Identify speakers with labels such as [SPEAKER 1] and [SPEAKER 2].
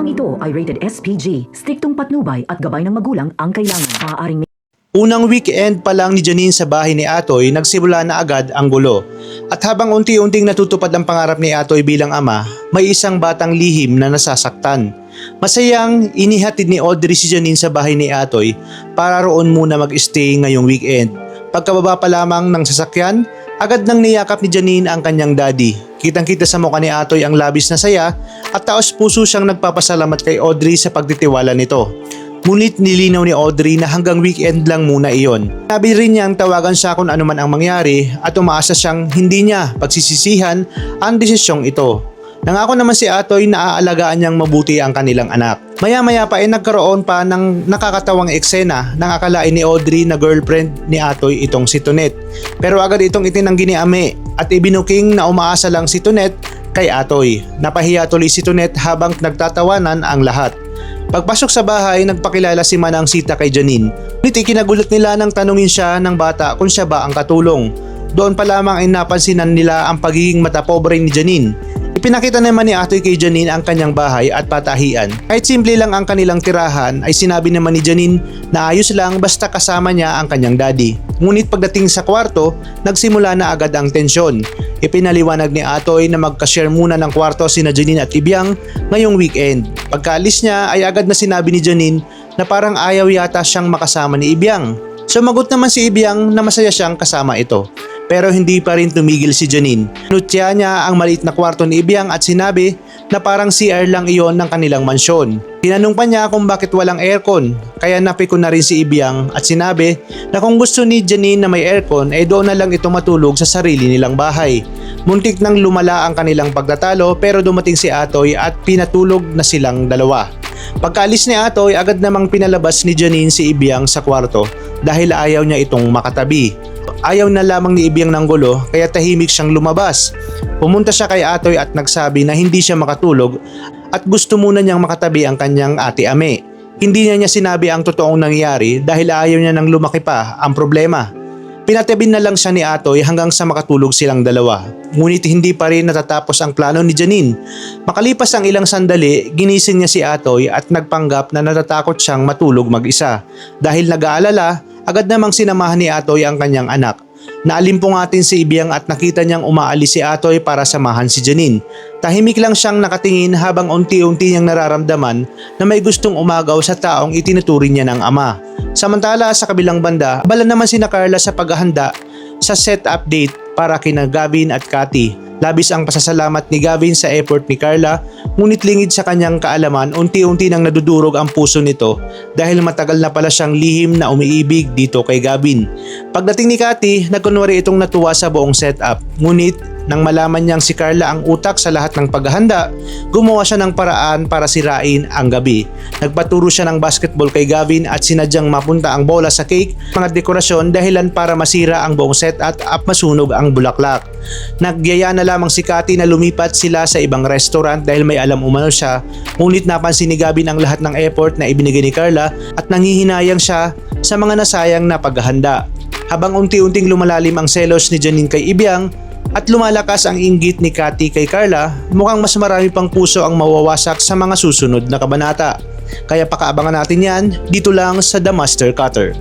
[SPEAKER 1] Programang ito ay rated SPG. Striktong patnubay at gabay ng magulang ang kailangan. Maaaring
[SPEAKER 2] Unang weekend pa lang ni Janine sa bahay ni Atoy, nagsimula na agad ang gulo. At habang unti-unting natutupad ang pangarap ni Atoy bilang ama, may isang batang lihim na nasasaktan. Masayang inihatid ni Audrey si Janine sa bahay ni Atoy para roon muna mag-stay ngayong weekend. Pagkababa pa lamang ng sasakyan, agad nang niyakap ni Janine ang kanyang daddy. Kitang-kita sa mukha ni Atoy ang labis na saya at taos puso siyang nagpapasalamat kay Audrey sa pagtitiwala nito. Ngunit nilinaw ni Audrey na hanggang weekend lang muna iyon. Sabi rin niyang tawagan siya kung ano man ang mangyari at umaasa siyang hindi niya pagsisisihan ang desisyong ito. Nangako naman si Atoy na aalagaan niyang mabuti ang kanilang anak. Maya-maya pa ay nagkaroon pa ng nakakatawang eksena nang akalain ni Audrey na girlfriend ni Atoy itong si Tonet. Pero agad itong itinanggi ni Ame at ibinuking na umaasa lang si Tonet kay Atoy. Napahiya tuloy si Tonet habang nagtatawanan ang lahat. Pagpasok sa bahay, nagpakilala si Manang Sita kay Janine. Ngunit ikinagulat nila nang tanungin siya ng bata kung siya ba ang katulong. Doon pa lamang ay napansinan nila ang pagiging matapobre ni Janine. Ipinakita naman ni Atoy kay Janine ang kanyang bahay at patahian. Kahit simple lang ang kanilang tirahan ay sinabi naman ni Janine na ayos lang basta kasama niya ang kanyang daddy. Ngunit pagdating sa kwarto, nagsimula na agad ang tensyon. Ipinaliwanag ni Atoy na magka-share muna ng kwarto sina Janine at Ibiang ngayong weekend. Pagkaalis niya ay agad na sinabi ni Janine na parang ayaw yata siyang makasama ni Ibiang. Sumagot naman si Ibiang na masaya siyang kasama ito. Pero hindi pa rin tumigil si Janine. Nutya niya ang maliit na kwarto ni Ibiang at sinabi na parang CR lang iyon ng kanilang mansyon. Tinanong pa niya kung bakit walang aircon, kaya napiko na rin si Ibiang at sinabi na kung gusto ni Janine na may aircon ay doon na lang ito matulog sa sarili nilang bahay. Muntik nang lumala ang kanilang pagtatalo pero dumating si Atoy at pinatulog na silang dalawa. Pagkaalis ni Atoy, agad namang pinalabas ni Janine si Ibiang sa kwarto dahil ayaw niya itong makatabi. Ayaw na lamang ni Ibiang ng gulo kaya tahimik siyang lumabas. Pumunta siya kay Atoy at nagsabi na hindi siya makatulog at gusto muna niyang makatabi ang kanyang ate Ame. Hindi niya sinabi ang totoong nangyari dahil ayaw niya nang lumaki pa ang problema. Pinatabi na lang siya ni Atoy hanggang sa makatulog silang dalawa. Ngunit hindi pa rin natatapos ang plano ni Janine. Makalipas ang ilang sandali, ginising niya si Atoy at nagpanggap na natatakot siyang matulog mag-isa. Dahil nag-aalala, agad namang sinamahan ni Atoy ang kanyang anak. Naalimpungatin si Ibiang at nakita niyang umaalis si Atoy para samahan si Janine. Tahimik lang siyang nakatingin habang unti-unti niyang nararamdaman na may gustong umagaw sa taong itinuturing niya ng ama. Samantala sa kabilang banda, abala naman sina Carla sa paghahanda sa set update para kina Gavin at Cathy. Labis ang pasasalamat ni Gavin sa effort ni Carla, ngunit lingid sa kanyang kaalaman, unti-unti nang nadudurog ang puso nito dahil matagal na pala siyang lihim na umiibig dito kay Gavin. Pagdating ni Cathy, nagkunwari itong natuwa sa buong setup, ngunit nang malaman niyang si Carla ang utak sa lahat ng paghahanda, gumawa siya ng paraan para sirain ang gabi. Nagpaturo siya ng basketball kay Gavin at sinadyang mapunta ang bola sa cake, mga dekorasyon dahilan para masira ang buong setup at masunog ang bulaklak. Nagyaya na lamang si Cathy na lumipat sila sa ibang restaurant dahil may alam umano siya, ngunit napansin ni Gavin ang lahat ng effort na ibinigay ni Carla at nanghihinayang siya sa mga nasayang na paghahanda. Habang unti-unting lumalalim ang selos ni Janine kay Ibiang at lumalakas ang inggit ni Cathy kay Carla, mukhang mas marami pang puso ang mawawasak sa mga susunod na kabanata. Kaya pakaabangan natin yan dito lang sa The Master Cutter.